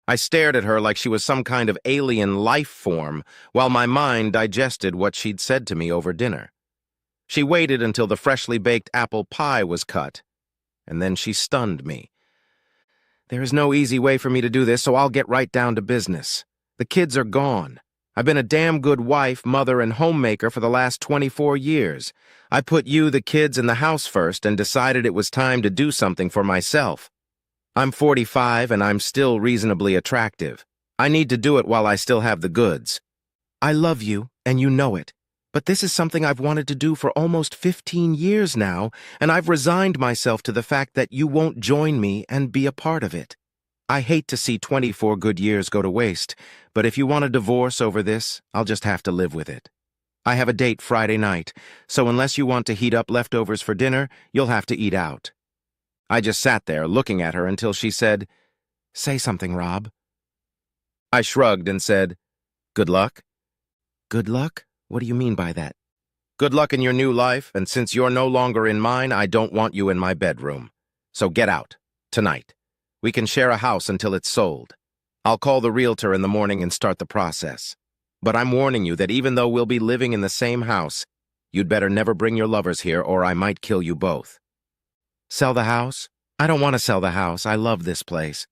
I stared at her like she was some kind of alien life form, while my mind digested what she'd said to me over dinner. She waited until the freshly baked apple pie was cut, and then she stunned me. There is no easy way for me to do this, so I'll get right down to business. The kids are gone. I've been a damn good wife, mother, and homemaker for the last 24 years. I put you, the kids, and the house first and decided it was time to do something for myself. I'm 45 and I'm still reasonably attractive. I need to do it while I still have the goods. I love you, and you know it. But this is something I've wanted to do for almost 15 years now, and I've resigned myself to the fact that you won't join me and be a part of it. I hate to see 24 good years go to waste, but if you want a divorce over this, I'll just have to live with it. I have a date Friday night, so unless you want to heat up leftovers for dinner, you'll have to eat out. I just sat there looking at her until she said, "Say something, Rob." I shrugged and said, "Good luck." "Good luck? What do you mean by that?" "Good luck in your new life, and since you're no longer in mine, I don't want you in my bedroom. So get out, tonight. We can share a house until it's sold. I'll call the realtor in the morning and start the process. But I'm warning you that even though we'll be living in the same house, you'd better never bring your lovers here or I might kill you both." "Sell the house? I don't want to sell the house. I love this place."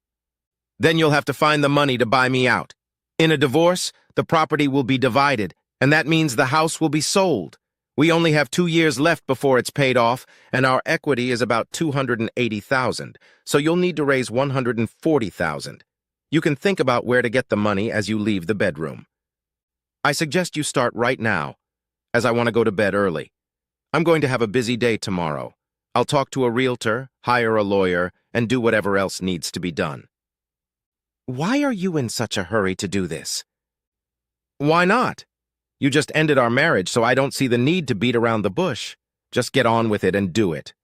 "Then you'll have to find the money to buy me out. In a divorce, the property will be divided, and that means the house will be sold. We only have 2 years left before it's paid off, and our equity is about $280,000, so you'll need to raise $140,000. You can think about where to get the money as you leave the bedroom. I suggest you start right now, as I want to go to bed early. I'm going to have a busy day tomorrow. I'll talk to a realtor, hire a lawyer, and do whatever else needs to be done." "Why are you in such a hurry to do this?" "Why not? You just ended our marriage, so I don't see the need to beat around the bush. Just get on with it and do it."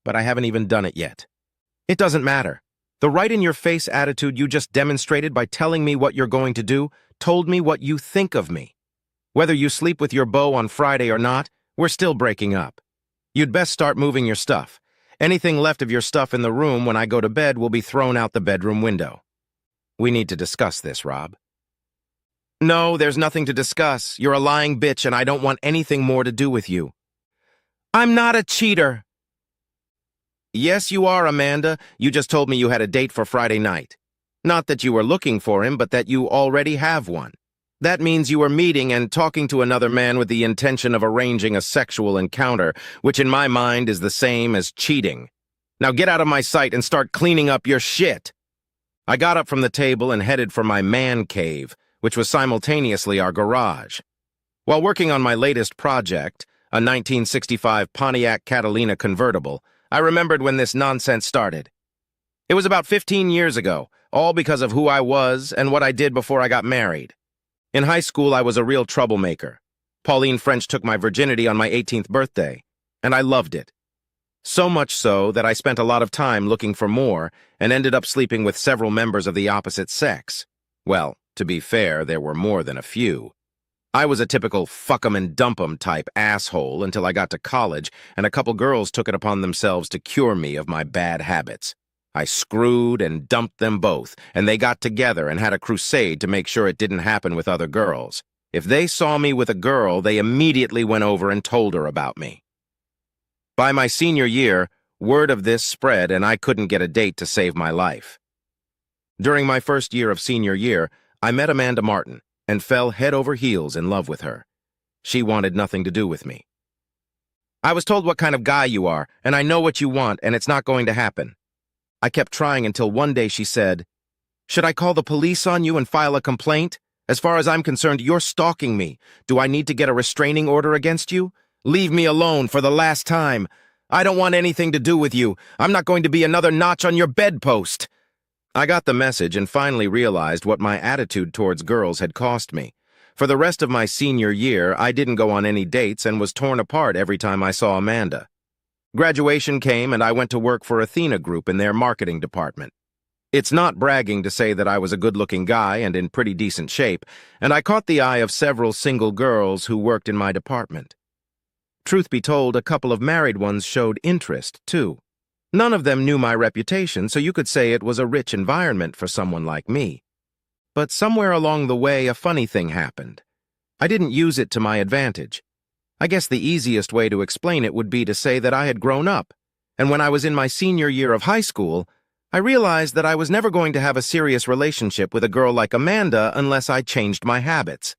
"But I haven't even done it yet." "It doesn't matter. The right-in-your-face attitude you just demonstrated by telling me what you're going to do told me what you think of me. Whether you sleep with your beau on Friday or not, we're still breaking up. You'd best start moving your stuff. Anything left of your stuff in the room when I go to bed will be thrown out the bedroom window. We need to discuss this, Rob." "No, there's nothing to discuss. You're a lying bitch and I don't want anything more to do with you." "I'm not a cheater." "Yes, you are, Amanda. You just told me you had a date for Friday night. Not that you were looking for him, but that you already have one. That means you were meeting and talking to another man with the intention of arranging a sexual encounter, which in my mind is the same as cheating. Now get out of my sight and start cleaning up your shit." I got up from the table and headed for my man cave, which was simultaneously our garage. While working on my latest project, a 1965 Pontiac Catalina convertible, I remembered when this nonsense started. It was about 15 years ago, all because of who I was and what I did before I got married. In high school, I was a real troublemaker. Pauline French took my virginity on my 18th birthday, and I loved it. So much so that I spent a lot of time looking for more and ended up sleeping with several members of the opposite sex. Well, to be fair, there were more than a few. I was a typical fuck 'em and dump 'em type asshole until I got to college, and a couple girls took it upon themselves to cure me of my bad habits. I screwed and dumped them both, and they got together and had a crusade to make sure it didn't happen with other girls. If they saw me with a girl, they immediately went over and told her about me. By my senior year, word of this spread and I couldn't get a date to save my life. During my first year of senior year, I met Amanda Martin and fell head over heels in love with her. She wanted nothing to do with me. "I was told what kind of guy you are, and I know what you want, and it's not going to happen." I kept trying until one day she said, "Should I call the police on you and file a complaint? As far as I'm concerned, you're stalking me. Do I need to get a restraining order against you? Leave me alone for the last time. I don't want anything to do with you. I'm not going to be another notch on your bedpost." I got the message and finally realized what my attitude towards girls had cost me. For the rest of my senior year, I didn't go on any dates and was torn apart every time I saw Amanda. Graduation came and I went to work for Athena Group in their marketing department. It's not bragging to say that I was a good-looking guy and in pretty decent shape, and I caught the eye of several single girls who worked in my department. Truth be told, a couple of married ones showed interest, too. None of them knew my reputation, so you could say it was a rich environment for someone like me. But somewhere along the way, a funny thing happened. I didn't use it to my advantage. I guess the easiest way to explain it would be to say that I had grown up, and when I was in my senior year of high school, I realized that I was never going to have a serious relationship with a girl like Amanda unless I changed my habits.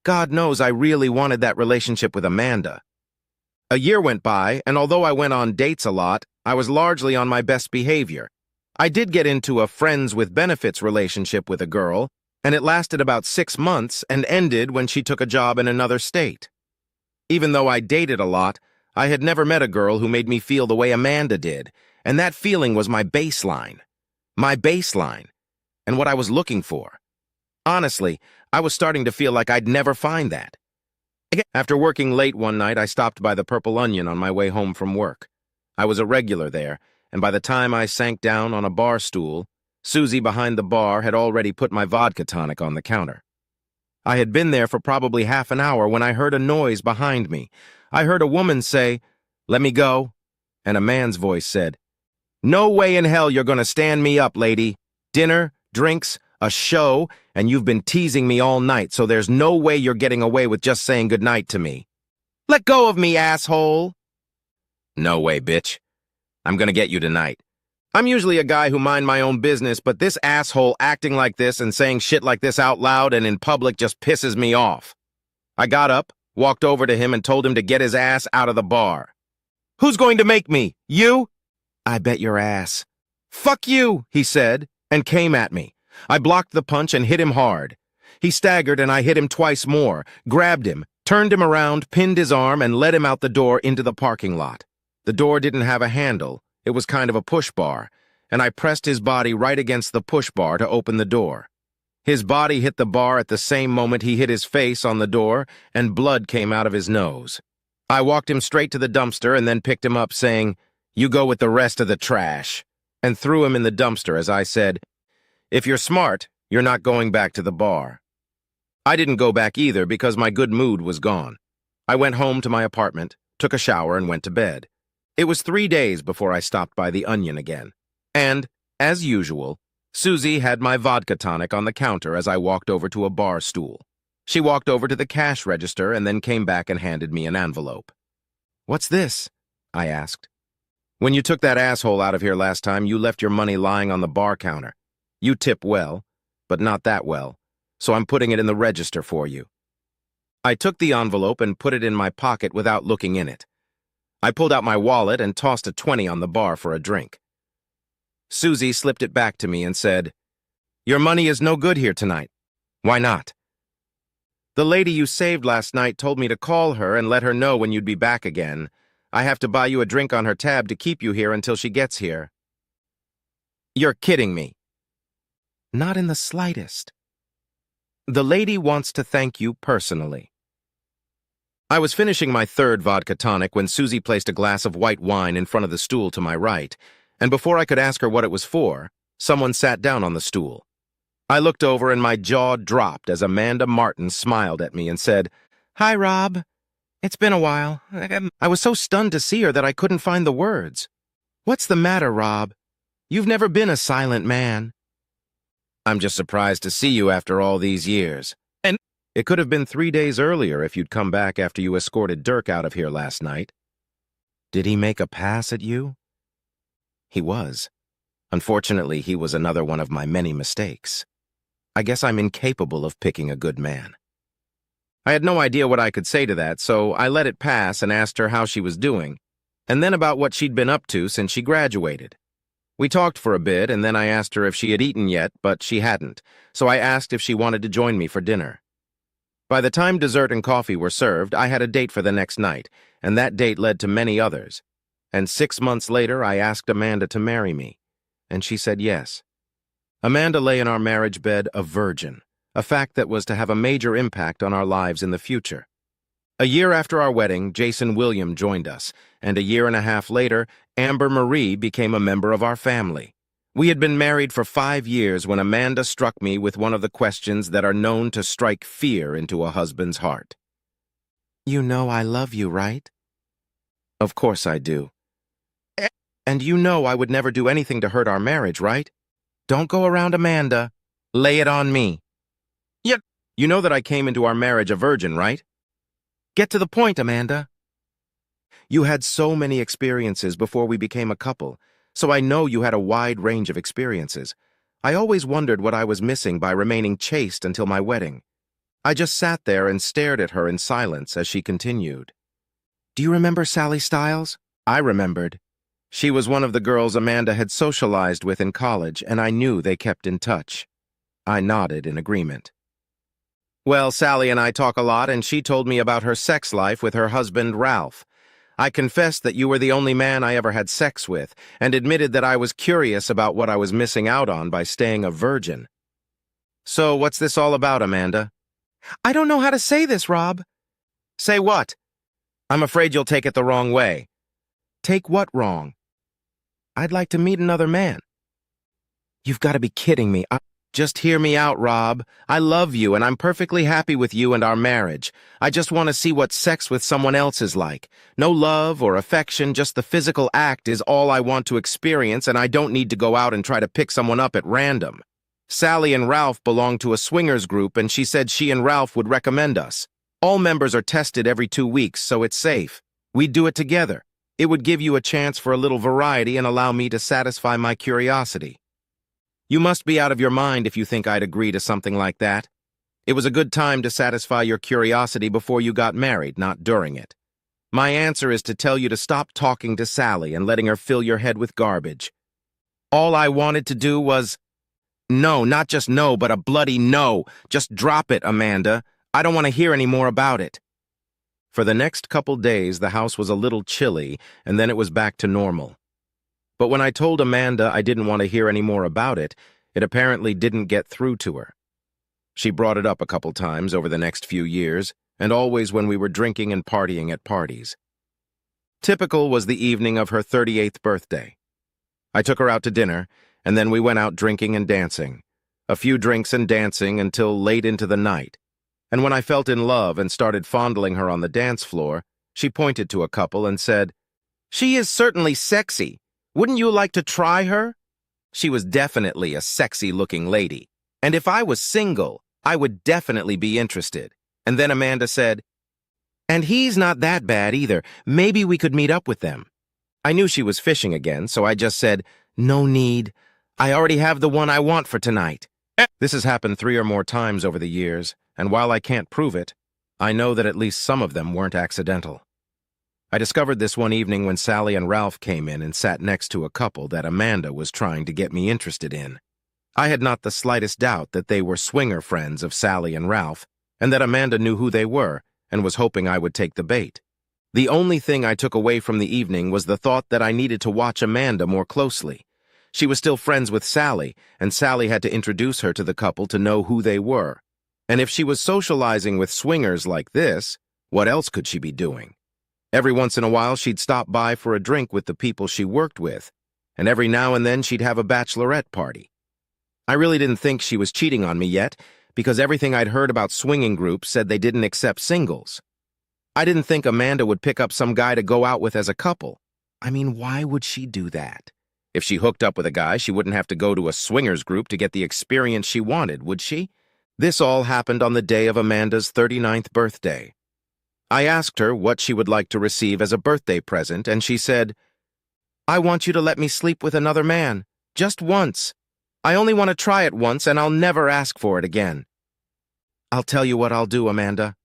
God knows I really wanted that relationship with Amanda. A year went by, and although I went on dates a lot, I was largely on my best behavior. I did get into a friends with benefits relationship with a girl, and it lasted about 6 months and ended when she took a job in another state. Even though I dated a lot, I had never met a girl who made me feel the way Amanda did, and that feeling was my baseline. My baseline, and what I was looking for. Honestly, I was starting to feel like I'd never find that. After working late one night, I stopped by the Purple Onion on my way home from work. I was a regular there, and by the time I sank down on a bar stool, Susie behind the bar had already put my vodka tonic on the counter. I had been there for probably half an hour when I heard a noise behind me. I heard a woman say, "Let me go," and a man's voice said, "No way in hell you're gonna stand me up, lady. Dinner, drinks, a show, and you've been teasing me all night, so there's no way you're getting away with just saying goodnight to me. Let go of me, asshole." No way, bitch. I'm gonna get you tonight. I'm usually a guy who mind my own business, but this asshole acting like this and saying shit like this out loud and in public just pisses me off. I got up, walked over to him, and told him to get his ass out of the bar. "Who's going to make me? You?" "I bet your ass." "Fuck you," he said, and came at me. I blocked the punch and hit him hard. He staggered and I hit him twice more, grabbed him, turned him around, pinned his arm, and led him out the door into the parking lot. The door didn't have a handle. It was kind of a push bar, and I pressed his body right against the push bar to open the door. His body hit the bar at the same moment he hit his face on the door, and blood came out of his nose. I walked him straight to the dumpster and then picked him up, saying, "You go with the rest of the trash," and threw him in the dumpster as I said, "If you're smart, you're not going back to the bar." I didn't go back either because my good mood was gone. I went home to my apartment, took a shower, and went to bed. It was 3 days before I stopped by the Onion again. And, as usual, Susie had my vodka tonic on the counter as I walked over to a bar stool. She walked over to the cash register and then came back and handed me an envelope. "What's this?" I asked. "When you took that asshole out of here last time, you left your money lying on the bar counter. You tip well, but not that well, so I'm putting it in the register for you." I took the envelope and put it in my pocket without looking in it. I pulled out my wallet and tossed a 20 on the bar for a drink. Susie slipped it back to me and said, "Your money is no good here tonight." "Why not?" "The lady you saved last night told me to call her and let her know when you'd be back again. I have to buy you a drink on her tab to keep you here until she gets here." "You're kidding me." "Not in the slightest. The lady wants to thank you personally." I was finishing my third vodka tonic when Susie placed a glass of white wine in front of the stool to my right, and before I could ask her what it was for, someone sat down on the stool. I looked over and my jaw dropped as Amanda Martin smiled at me and said, "Hi, Rob. It's been a while." I was so stunned to see her that I couldn't find the words. "What's the matter, Rob? You've never been a silent man." "I'm just surprised to see you after all these years. And it could have been 3 days earlier if you'd come back after you escorted Dirk out of here last night." "Did he make a pass at you?" "He was. Unfortunately, he was another one of my many mistakes. I guess I'm incapable of picking a good man." I had no idea what I could say to that, so I let it pass and asked her how she was doing, and then about what she'd been up to since she graduated. We talked for a bit, and then I asked her if she had eaten yet, but she hadn't, so I asked if she wanted to join me for dinner. By the time dessert and coffee were served, I had a date for the next night, and that date led to many others. And 6 months later, I asked Amanda to marry me, and she said yes. Amanda lay in our marriage bed a virgin, a fact that was to have a major impact on our lives in the future. A year after our wedding, Jason William joined us, and a year and a half later, Amber Marie became a member of our family. We had been married for 5 years when Amanda struck me with one of the questions that are known to strike fear into a husband's heart. "You know I love you, right?" "Of course I do." And you know I would never do anything to hurt our marriage, right? Don't go around Amanda. Lay it on me. Yet, you know that I came into our marriage a virgin, right? Get to the point, Amanda. You had so many experiences before we became a couple, so I know you had a wide range of experiences. I always wondered what I was missing by remaining chaste until my wedding. I just sat there and stared at her in silence as she continued. Do you remember Sally Stiles? I remembered. She was one of the girls Amanda had socialized with in college, and I knew they kept in touch. I nodded in agreement. Well, Sally and I talk a lot, and she told me about her sex life with her husband, Ralph. I confessed that you were the only man I ever had sex with, and admitted that I was curious about what I was missing out on by staying a virgin. So, what's this all about, Amanda? I don't know how to say this, Rob. Say what? I'm afraid you'll take it the wrong way. Take what wrong? I'd like to meet another man. You've got to be kidding me. Just hear me out, Rob. I love you, and I'm perfectly happy with you and our marriage. I just want to see what sex with someone else is like. No love or affection, just the physical act is all I want to experience, and I don't need to go out and try to pick someone up at random. Sally and Ralph belong to a swingers group, and she said she and Ralph would recommend us. All members are tested every 2 weeks, so it's safe. We'd do it together. It would give you a chance for a little variety and allow me to satisfy my curiosity. You must be out of your mind if you think I'd agree to something like that. It was a good time to satisfy your curiosity before you got married, not during it. My answer is to tell you to stop talking to Sally and letting her fill your head with garbage. All I wanted to do was... No, not just no, but a bloody no. Just drop it, Amanda. I don't want to hear any more about it. For the next couple days, the house was a little chilly, and then it was back to normal. But when I told Amanda I didn't want to hear any more about it, it apparently didn't get through to her. She brought it up a couple times over the next few years, and always when we were drinking and partying at parties. Typical was the evening of her 38th birthday. I took her out to dinner, and then we went out drinking and dancing. A few drinks and dancing until late into the night. And when I felt in love and started fondling her on the dance floor, she pointed to a couple and said, "She is certainly sexy. Wouldn't you like to try her?" She was definitely a sexy-looking lady, and if I was single, I would definitely be interested. And then Amanda said, "And he's not that bad either. Maybe we could meet up with them." I knew she was fishing again, so I just said, "No need. I already have the one I want for tonight." This has happened 3 or more times over the years, and while I can't prove it, I know that at least some of them weren't accidental. I discovered this one evening when Sally and Ralph came in and sat next to a couple that Amanda was trying to get me interested in. I had not the slightest doubt that they were swinger friends of Sally and Ralph, and that Amanda knew who they were and was hoping I would take the bait. The only thing I took away from the evening was the thought that I needed to watch Amanda more closely. She was still friends with Sally, and Sally had to introduce her to the couple to know who they were. And if she was socializing with swingers like this, what else could she be doing? Every once in a while, she'd stop by for a drink with the people she worked with, and every now and then she'd have a bachelorette party. I really didn't think she was cheating on me yet, because everything I'd heard about swinging groups said they didn't accept singles. I didn't think Amanda would pick up some guy to go out with as a couple. I mean, why would she do that? If she hooked up with a guy, she wouldn't have to go to a swingers group to get the experience she wanted, would she? This all happened on the day of Amanda's 39th birthday. I asked her what she would like to receive as a birthday present, and she said, "I want you to let me sleep with another man, just once. I only want to try it once, and I'll never ask for it again." I'll tell you what I'll do, Amanda.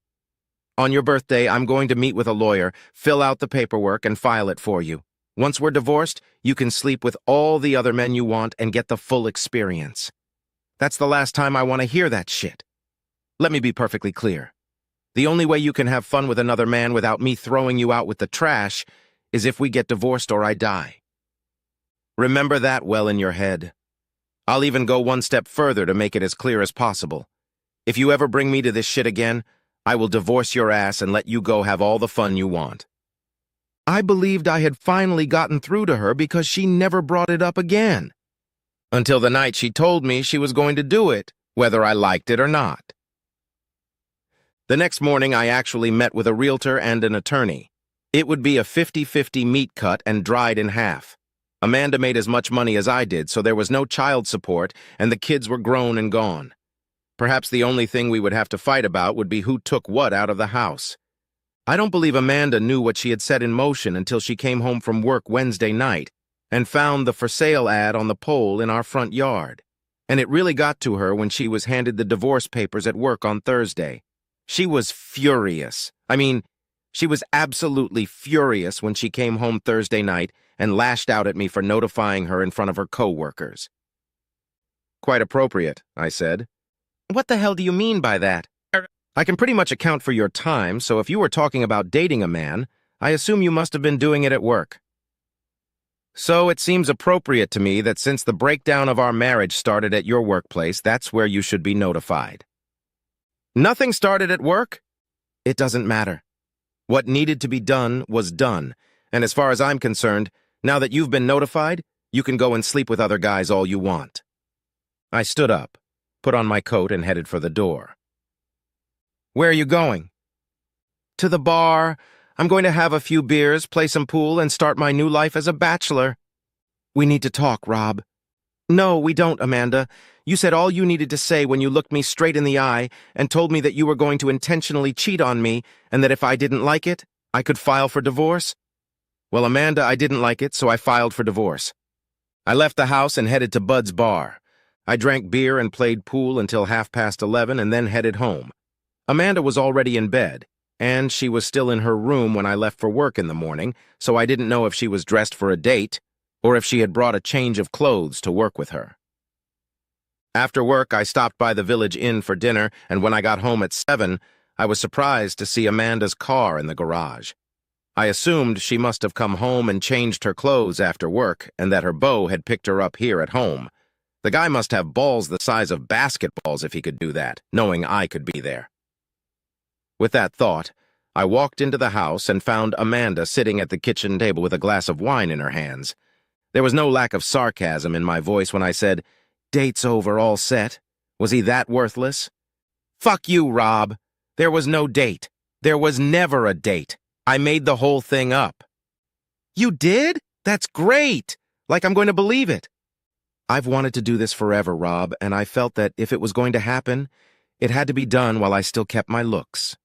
On your birthday, I'm going to meet with a lawyer, fill out the paperwork, and file it for you. Once we're divorced, you can sleep with all the other men you want and get the full experience. That's the last time I want to hear that shit. Let me be perfectly clear. The only way you can have fun with another man without me throwing you out with the trash is if we get divorced or I die. Remember that well in your head. I'll even go one step further to make it as clear as possible. If you ever bring me to this shit again, I will divorce your ass and let you go have all the fun you want. I believed I had finally gotten through to her because she never brought it up again. Until the night she told me she was going to do it, whether I liked it or not. The next morning, I actually met with a realtor and an attorney. It would be a 50-50 meat cut and dried in half. Amanda made as much money as I did, so there was no child support, and the kids were grown and gone. Perhaps the only thing we would have to fight about would be who took what out of the house. I don't believe Amanda knew what she had set in motion until she came home from work Wednesday night and found the for sale ad on the pole in our front yard. And it really got to her when she was handed the divorce papers at work on Thursday. She was furious. She was absolutely furious when she came home Thursday night and lashed out at me for notifying her in front of her co-workers. "Quite appropriate," I said. "What the hell do you mean by that?" "I can pretty much account for your time, so if you were talking about dating a man, I assume you must have been doing it at work. So it seems appropriate to me that since the breakdown of our marriage started at your workplace, that's where you should be notified." "Nothing started at work?" "It doesn't matter. What needed to be done was done, and as far as I'm concerned, now that you've been notified, you can go and sleep with other guys all you want." I stood up, put on my coat, and headed for the door. "Where are you going?" "To the bar. I'm going to have a few beers, play some pool, and start my new life as a bachelor." "We need to talk, Rob." "No, we don't, Amanda. You said all you needed to say when you looked me straight in the eye and told me that you were going to intentionally cheat on me and that if I didn't like it, I could file for divorce." "Well, Amanda, I didn't like it, so I filed for divorce." I left the house and headed to Bud's bar. I drank beer and played pool until 11:30 and then headed home. Amanda was already in bed, and she was still in her room when I left for work in the morning, so I didn't know if she was dressed for a date or if she had brought a change of clothes to work with her. After work, I stopped by the Village Inn for dinner, and when I got home at 7, I was surprised to see Amanda's car in the garage. I assumed she must have come home and changed her clothes after work and that her beau had picked her up here at home. The guy must have balls the size of basketballs if he could do that, knowing I could be there. With that thought, I walked into the house and found Amanda sitting at the kitchen table with a glass of wine in her hands. There was no lack of sarcasm in my voice when I said, "Date's over, all set. Was he that worthless?" "Fuck you, Rob. There was no date. There was never a date. I made the whole thing up." "You did? That's great! Like I'm going to believe it." "I've wanted to do this forever, Rob, and I felt that if it was going to happen, it had to be done while I still kept my looks.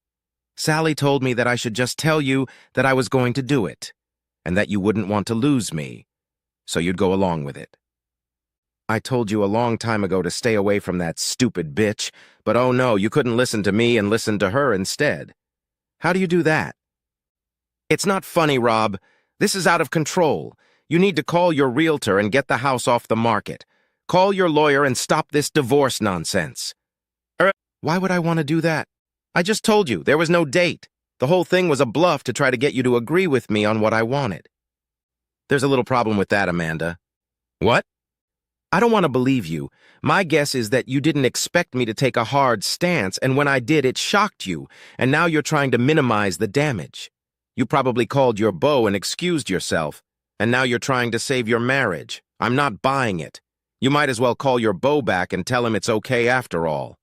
Sally told me that I should just tell you that I was going to do it, and that you wouldn't want to lose me, so you'd go along with it. I told you a long time ago to stay away from that stupid bitch, but oh no, you couldn't listen to me and listen to her instead. How do you do that?" "It's not funny, Rob. This is out of control. You need to call your realtor and get the house off the market. Call your lawyer and stop this divorce nonsense." "Why would I want to do that? I just told you there was no date. The whole thing was a bluff to try to get you to agree with me on what I wanted." "There's a little problem with that, Amanda." "What?" "I don't want to believe you. My guess is that you didn't expect me to take a hard stance, and when I did, it shocked you, and now you're trying to minimize the damage. You probably called your beau and excused yourself, and now you're trying to save your marriage. I'm not buying it. You might as well call your beau back and tell him it's okay after all.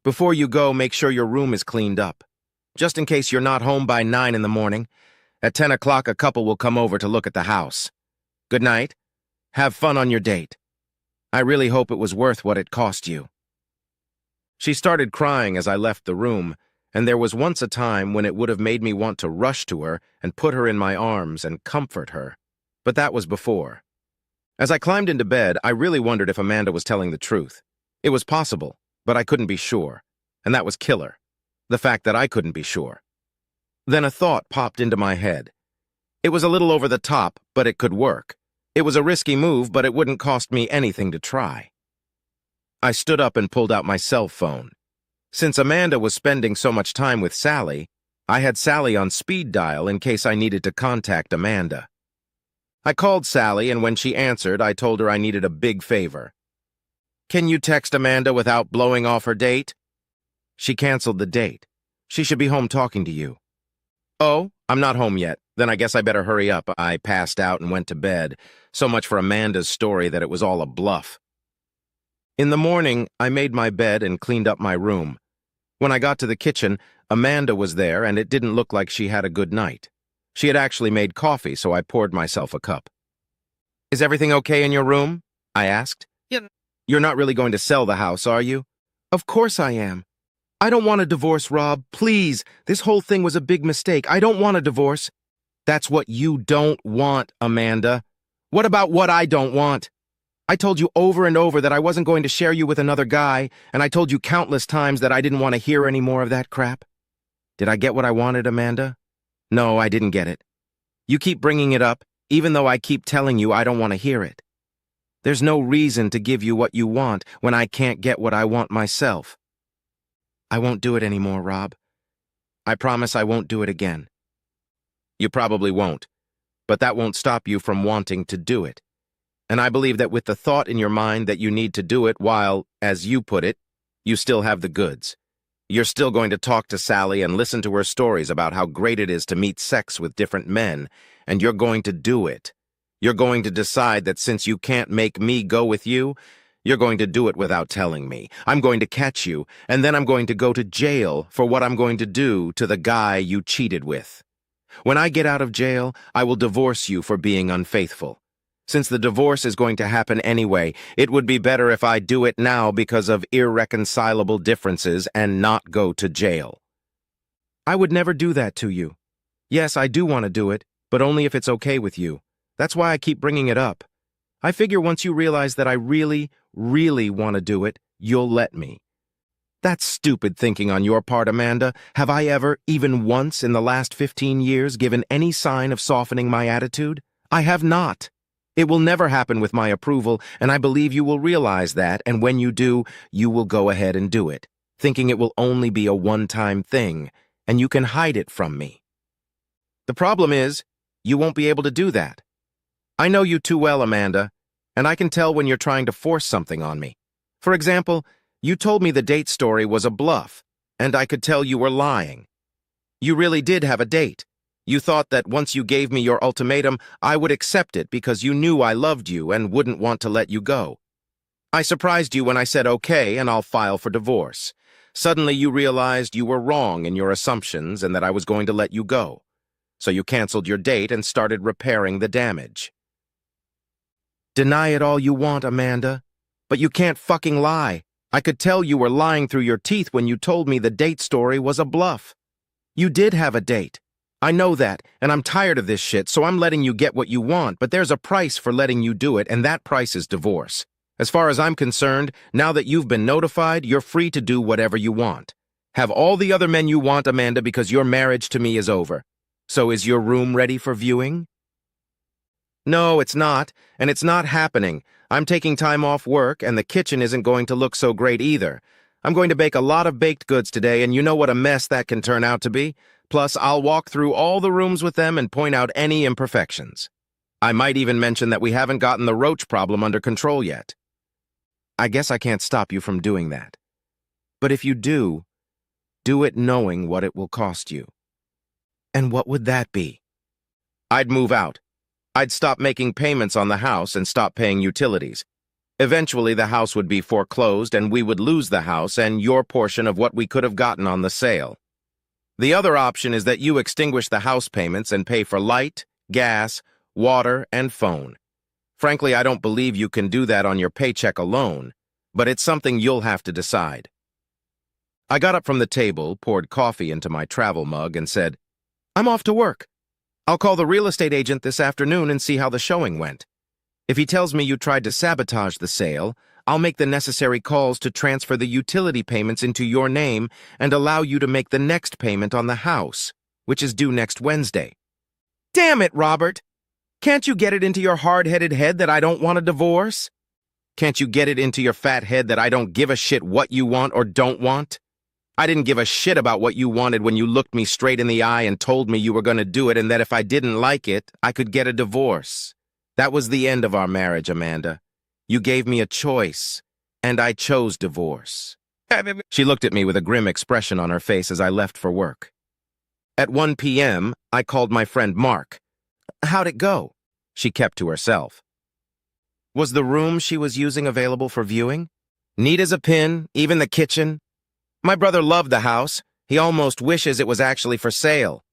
Before you go, make sure your room is cleaned up, just in case you're not home by 9 in the morning. At 10 o'clock, a couple will come over to look at the house. Good night. Have fun on your date. I really hope it was worth what it cost you." She started crying as I left the room, and there was once a time when it would have made me want to rush to her and put her in my arms and comfort her. But that was before. As I climbed into bed, I really wondered if Amanda was telling the truth. It was possible, but I couldn't be sure. And that was killer. The fact that I couldn't be sure. Then a thought popped into my head. It was a little over the top, but it could work. It was a risky move, but it wouldn't cost me anything to try. I stood up and pulled out my cell phone. Since Amanda was spending so much time with Sally, I had Sally on speed dial in case I needed to contact Amanda. I called Sally, and when she answered, I told her I needed a big favor. "Can you text Amanda without blowing off her date?" "She canceled the date. She should be home talking to you." "Oh, I'm not home yet. Then I guess I better hurry up." I passed out and went to bed. So much for Amanda's story that it was all a bluff. In the morning, I made my bed and cleaned up my room. When I got to the kitchen, Amanda was there, and it didn't look like she had a good night. She had actually made coffee, so I poured myself a cup. Is everything okay in your room? I asked. Yeah. You're not really going to sell the house, are you? Of course I am. I don't want a divorce, Rob. Please. This whole thing was a big mistake. I don't want a divorce. That's what you don't want, Amanda. What about what I don't want? I told you over and over that I wasn't going to share you with another guy, and I told you countless times that I didn't want to hear any more of that crap. Did I get what I wanted, Amanda? No, I didn't get it. You keep bringing it up, even though I keep telling you I don't want to hear it. There's no reason to give you what you want when I can't get what I want myself. I won't do it anymore, Rob. I promise I won't do it again. You probably won't, but that won't stop you from wanting to do it. And I believe that with the thought in your mind that you need to do it while, as you put it, you still have the goods. You're still going to talk to Sally and listen to her stories about how great it is to meet sex with different men, and you're going to do it. You're going to decide that since you can't make me go with you, you're going to do it without telling me. I'm going to catch you, and then I'm going to go to jail for what I'm going to do to the guy you cheated with. When I get out of jail, I will divorce you for being unfaithful. Since the divorce is going to happen anyway, it would be better if I do it now because of irreconcilable differences and not go to jail. I would never do that to you. Yes, I do want to do it, but only if it's okay with you. That's why I keep bringing it up. I figure once you realize that I really, really want to do it, you'll let me. That's stupid thinking on your part, Amanda. Have I ever, even once in the last 15 years, given any sign of softening my attitude? I have not. It will never happen with my approval, and I believe you will realize that, and when you do, you will go ahead and do it, thinking it will only be a one-time thing, and you can hide it from me. The problem is, you won't be able to do that. I know you too well, Amanda, and I can tell when you're trying to force something on me. For example, you told me the date story was a bluff, and I could tell you were lying. You really did have a date. You thought that once you gave me your ultimatum, I would accept it because you knew I loved you and wouldn't want to let you go. I surprised you when I said okay and I'll file for divorce. Suddenly you realized you were wrong in your assumptions and that I was going to let you go. So you canceled your date and started repairing the damage. Deny it all you want, Amanda, but you can't fucking lie. I could tell you were lying through your teeth when you told me the date story was a bluff. You did have a date. I know that, and I'm tired of this shit, so I'm letting you get what you want, but there's a price for letting you do it, and that price is divorce. As far as I'm concerned, now that you've been notified, you're free to do whatever you want. Have all the other men you want, Amanda, because your marriage to me is over. So is your room ready for viewing? No, it's not, and it's not happening. I'm taking time off work, and the kitchen isn't going to look so great either. I'm going to bake a lot of baked goods today, and you know what a mess that can turn out to be? Plus, I'll walk through all the rooms with them and point out any imperfections. I might even mention that we haven't gotten the roach problem under control yet. I guess I can't stop you from doing that. But if you do it knowing what it will cost you. And what would that be? I'd move out. I'd stop making payments on the house and stop paying utilities. Eventually, the house would be foreclosed and we would lose the house and your portion of what we could have gotten on the sale. The other option is that you extinguish the house payments and pay for light, gas, water, and phone. Frankly, I don't believe you can do that on your paycheck alone, but it's something you'll have to decide. I got up from the table, poured coffee into my travel mug, and said, I'm off to work. I'll call the real estate agent this afternoon and see how the showing went. If he tells me you tried to sabotage the sale, I'll make the necessary calls to transfer the utility payments into your name and allow you to make the next payment on the house, which is due next Wednesday. Damn it, Robert! Can't you get it into your hard-headed head that I don't want a divorce? Can't you get it into your fat head that I don't give a shit what you want or don't want? I didn't give a shit about what you wanted when you looked me straight in the eye and told me you were going to do it and that if I didn't like it, I could get a divorce. That was the end of our marriage, Amanda. You gave me a choice, and I chose divorce. She looked at me with a grim expression on her face as I left for work. At 1 p.m., I called my friend Mark. How'd it go? She kept to herself. Was the room she was using available for viewing? Neat as a pin, even the kitchen. My brother loved the house. He almost wishes it was actually for sale.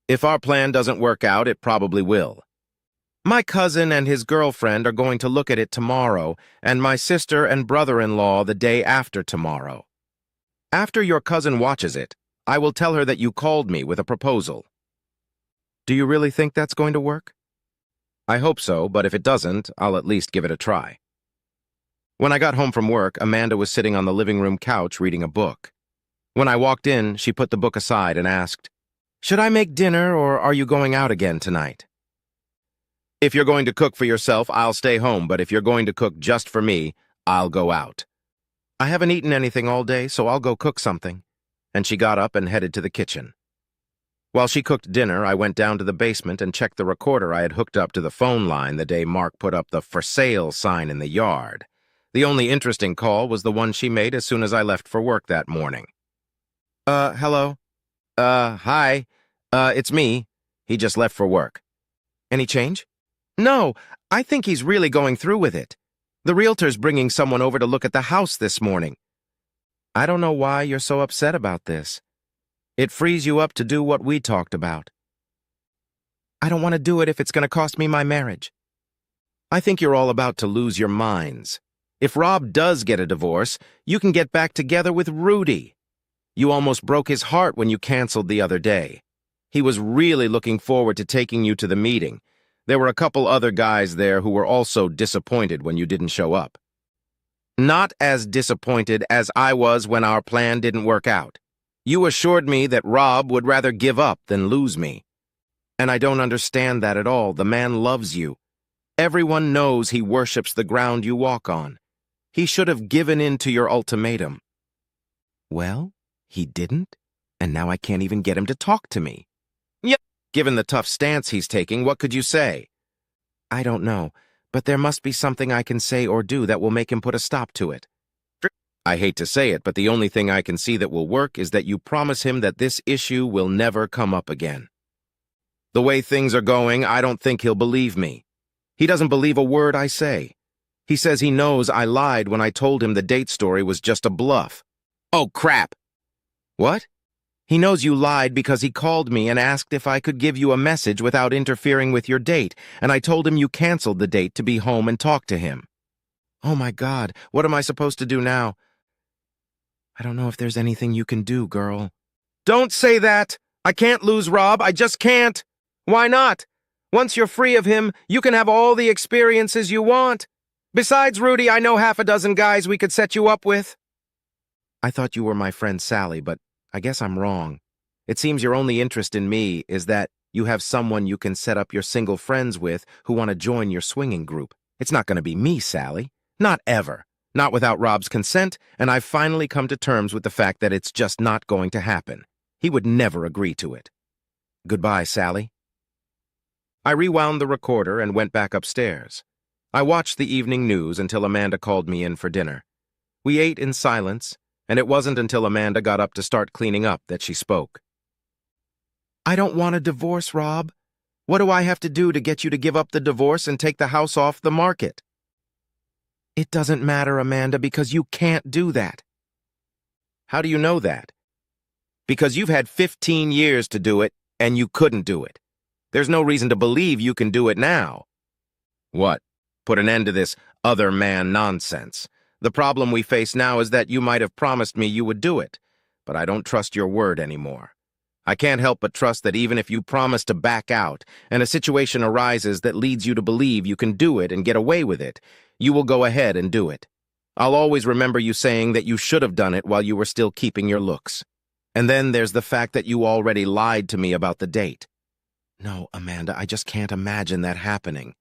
If our plan doesn't work out, it probably will. My cousin and his girlfriend are going to look at it tomorrow, and my sister and brother-in-law the day after tomorrow. After your cousin watches it, I will tell her that you called me with a proposal. Do you really think that's going to work? I hope so, but if it doesn't, I'll at least give it a try. When I got home from work, Amanda was sitting on the living room couch reading a book. When I walked in, she put the book aside and asked, "Should I make dinner, or are you going out again tonight?" "If you're going to cook for yourself, I'll stay home, but if you're going to cook just for me, I'll go out. I haven't eaten anything all day, so I'll go cook something." And she got up and headed to the kitchen. While she cooked dinner, I went down to the basement and checked the recorder I had hooked up to the phone line the day Mark put up the "for sale" sign in the yard. The only interesting call was the one she made as soon as I left for work that morning. Hello? Hi. It's me. He just left for work." "Any change?" "No, I think he's really going through with it. The realtor's bringing someone over to look at the house this morning." "I don't know why you're so upset about this. It frees you up to do what we talked about." "I don't want to do it if it's going to cost me my marriage." "I think you're all about to lose your minds. If Rob does get a divorce, you can get back together with Rudy. You almost broke his heart when you canceled the other day. He was really looking forward to taking you to the meeting. There were a couple other guys there who were also disappointed when you didn't show up. Not as disappointed as I was when our plan didn't work out. You assured me that Rob would rather give up than lose me. And I don't understand that at all. The man loves you. Everyone knows he worships the ground you walk on. He should have given in to your ultimatum." "Well, he didn't, and now I can't even get him to talk to me." "Yeah, given the tough stance he's taking, what could you say?" "I don't know, but there must be something I can say or do that will make him put a stop to it." "I hate to say it, but the only thing I can see that will work is that you promise him that this issue will never come up again. The way things are going, I don't think he'll believe me. He doesn't believe a word I say. He says he knows I lied when I told him the date story was just a bluff." "Oh, crap!" "What?" "He knows you lied because he called me and asked if I could give you a message without interfering with your date, and I told him you canceled the date to be home and talk to him." "Oh my God, what am I supposed to do now?" "I don't know if there's anything you can do, girl." "Don't say that! I can't lose Rob, I just can't! Why not? Once you're free of him, you can have all the experiences you want. Besides Rudy, I know half a dozen guys we could set you up with." "I thought you were my friend Sally, but I guess I'm wrong. It seems your only interest in me is that you have someone you can set up your single friends with who want to join your swinging group. It's not going to be me, Sally. Not ever. Not without Rob's consent, and I've finally come to terms with the fact that it's just not going to happen. He would never agree to it. Goodbye, Sally." I rewound the recorder and went back upstairs. I watched the evening news until Amanda called me in for dinner. We ate in silence, and it wasn't until Amanda got up to start cleaning up that she spoke. "I don't want a divorce, Rob. What do I have to do to get you to give up the divorce and take the house off the market?" "It doesn't matter, Amanda, because you can't do that." "How do you know that?" "Because you've had 15 years to do it, and you couldn't do it. There's no reason to believe you can do it now." "What? Put an end to this other man nonsense. The problem we face now is that you might have promised me you would do it, but I don't trust your word anymore. I can't help but trust that even if you promise to back out, and a situation arises that leads you to believe you can do it and get away with it, you will go ahead and do it. I'll always remember you saying that you should have done it while you were still keeping your looks. And then there's the fact that you already lied to me about the date." "No, Amanda, I just can't imagine that happening."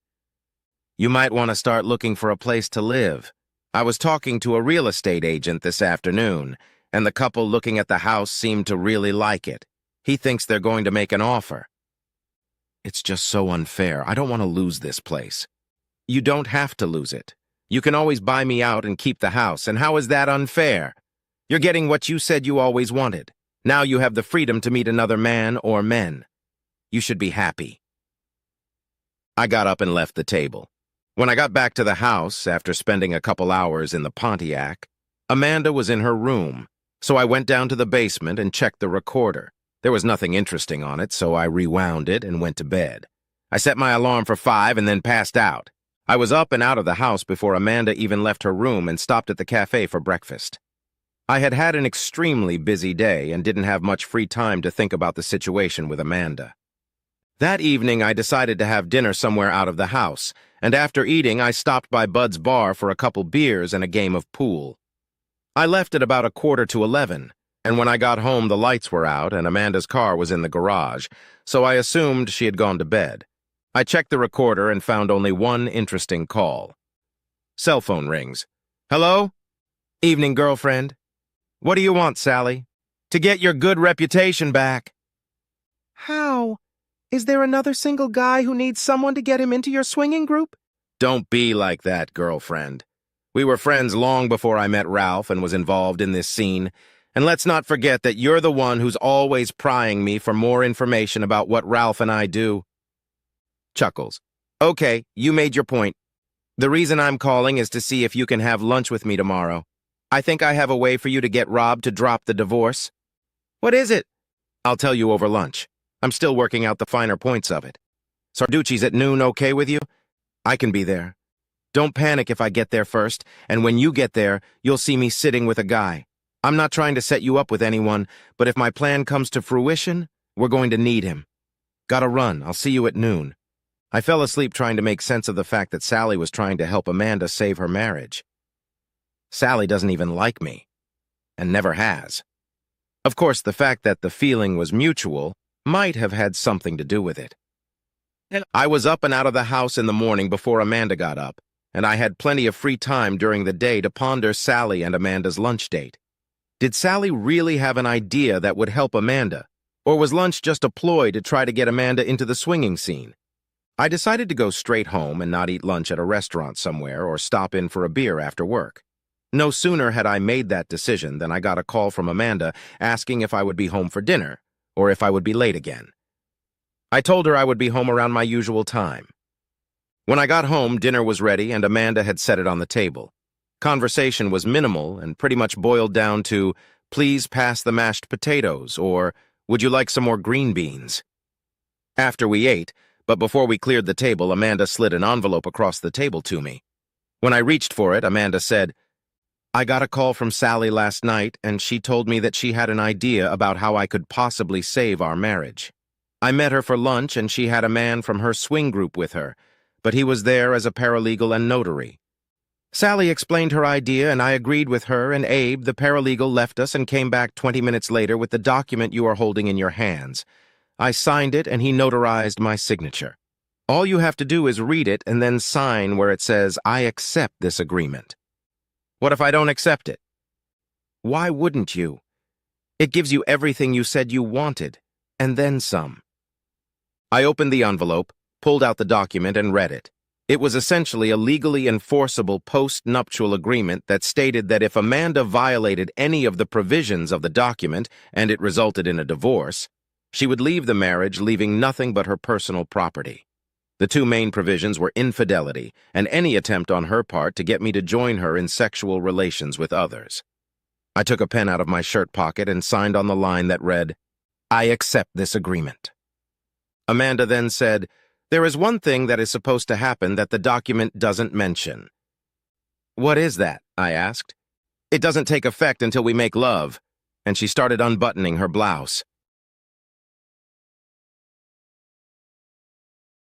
"You might want to start looking for a place to live. I was talking to a real estate agent this afternoon, and the couple looking at the house seemed to really like it. He thinks they're going to make an offer." "It's just so unfair. I don't want to lose this place." "You don't have to lose it. You can always buy me out and keep the house, and how is that unfair? You're getting what you said you always wanted. Now you have the freedom to meet another man or men. You should be happy." I got up and left the table. When I got back to the house, after spending a couple hours in the Pontiac, Amanda was in her room, so I went down to the basement and checked the recorder. There was nothing interesting on it, so I rewound it and went to bed. I set my alarm for 5 and then passed out. I was up and out of the house before Amanda even left her room and stopped at the cafe for breakfast. I had had an extremely busy day and didn't have much free time to think about the situation with Amanda. That evening, I decided to have dinner somewhere out of the house, and after eating, I stopped by Bud's bar for a couple beers and a game of pool. I left at about 11:15, and when I got home, the lights were out and Amanda's car was in the garage, so I assumed she had gone to bed. I checked the recorder and found only one interesting call. Cell phone rings. Hello? Evening, girlfriend. What do you want, Sally? To get your good reputation back. How? Is there another single guy who needs someone to get him into your swinging group? Don't be like that, girlfriend. We were friends long before I met Ralph and was involved in this scene, and let's not forget that you're the one who's always prying me for more information about what Ralph and I do. Chuckles. Okay, you made your point. The reason I'm calling is to see if you can have lunch with me tomorrow. I think I have a way for you to get Rob to drop the divorce. What is it? I'll tell you over lunch. I'm still working out the finer points of it. Sarducci's at noon okay with you? I can be there. Don't panic if I get there first, and when you get there, you'll see me sitting with a guy. I'm not trying to set you up with anyone, but if my plan comes to fruition, we're going to need him. Gotta run. I'll see you at noon. I fell asleep trying to make sense of the fact that Sally was trying to help Amanda save her marriage. Sally doesn't even like me, and never has. Of course, the fact that the feeling was mutual might have had something to do with it. I was up and out of the house in the morning before Amanda got up, and I had plenty of free time during the day to ponder Sally and Amanda's lunch date. Did Sally really have an idea that would help Amanda, or was lunch just a ploy to try to get Amanda into the swinging scene? I decided to go straight home and not eat lunch at a restaurant somewhere or stop in for a beer after work. No sooner had I made that decision than I got a call from Amanda asking if I would be home for dinner, or if I would be late again. I told her I would be home around my usual time. When I got home, dinner was ready and Amanda had set it on the table. Conversation was minimal and pretty much boiled down to, please pass the mashed potatoes, or would you like some more green beans? After we ate, but before we cleared the table, Amanda slid an envelope across the table to me. When I reached for it, Amanda said, I got a call from Sally last night, and she told me that she had an idea about how I could possibly save our marriage. I met her for lunch, and she had a man from her swing group with her, but he was there as a paralegal and notary. Sally explained her idea, and I agreed with her, and Abe, the paralegal, left us and came back 20 minutes later with the document you are holding in your hands. I signed it, and he notarized my signature. All you have to do is read it and then sign where it says, I accept this agreement. What if I don't accept it? Why wouldn't you? It gives you everything you said you wanted, and then some. I opened the envelope, pulled out the document, and read it. It was essentially a legally enforceable post-nuptial agreement that stated that if Amanda violated any of the provisions of the document and it resulted in a divorce, she would leave the marriage leaving nothing but her personal property. The two main provisions were infidelity and any attempt on her part to get me to join her in sexual relations with others. I took a pen out of my shirt pocket and signed on the line that read, I accept this agreement. Amanda then said, there is one thing that is supposed to happen that the document doesn't mention. What is that? I asked. It doesn't take effect until we make love, and she started unbuttoning her blouse.